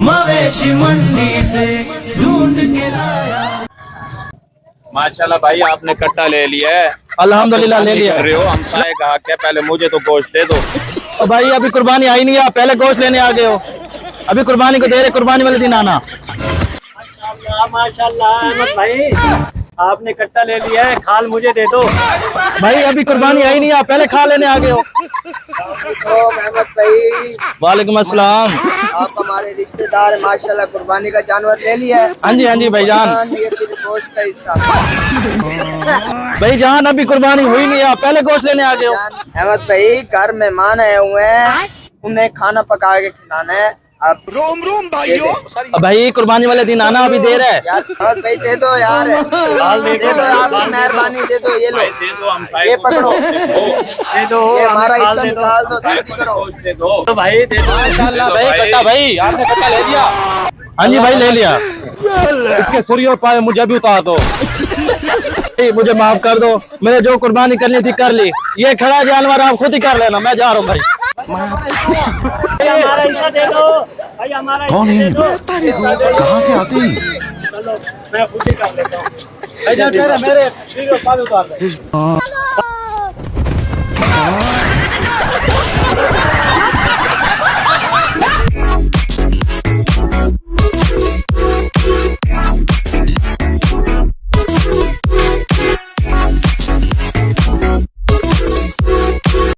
मवेशी मंडी से ढूंढ के लाया। माशाल्लाह भाई आपने कट्टा ले लिया है। अल्हम्दुलिल्लाह ले लिया। कर रहे हो हम सारे ग्राहक है, पहले मुझे तो गोश्त दे दो। तो भाई अभी कुर्बानी आई नहीं है, आप पहले गोश्त लेने आ गए हो। अभी कुर्बानी को दे रहे, कुर्बानी वाले दिन आना। माशाल्लाह अहमद भाई आपने कट्टा ले लिया है, खाल मुझे दे दो। भाई अभी कुर्बानी आई नहीं है, आप पहले खा लेने आ गए हो। अहमद भाई वालेकुम अस्सलाम। आप हमारे रिश्तेदार हैं, माशाल्लाह कुर्बानी का जानवर ले लिया है। हाँ जी भाईजान। ये फिर गोश्त का हिस्सा। भाईजान अभी कुर्बानी हुई नहीं है, आप पहले गोश्त लेने आ गए हो। अहमद भाई घर मेहमान आए हुए हैं, उन्हें खाना पका के खिलाना है। आप रोम रोम भाइयों। भाई कुर्बानी वाले दिन आना, अभी देर है। यार अहमद भाई दे दो यार, दे दो आपकी मेहरबानी, दे दो। ये लो दे दो हम ये पकड़ो, दे दो ये हमारा खाल हिस्सा दे दो। निकाल दो, जल्दी करो। दे दो तो भाई दे दो। माशाल्लाह भाई कट्टा, भाई आपने कट्टा ले लिया। हाँ जी भाई ले लिया। इसके सुरी और पाए मुझे भी उतार दो। मुझे माफ कर दो, मैंने जो कुर्बानी करनी थी कर ली। ये खड़ा जानवर आप खुद ही कर लेना, मैं जा रहा हूँ भाई। हमारा हिस्सा दे दो भाई, हमारा कौन है? कहाँ से आते हैं? चलो मैं खुद ही कर लेता हूँ। मेरे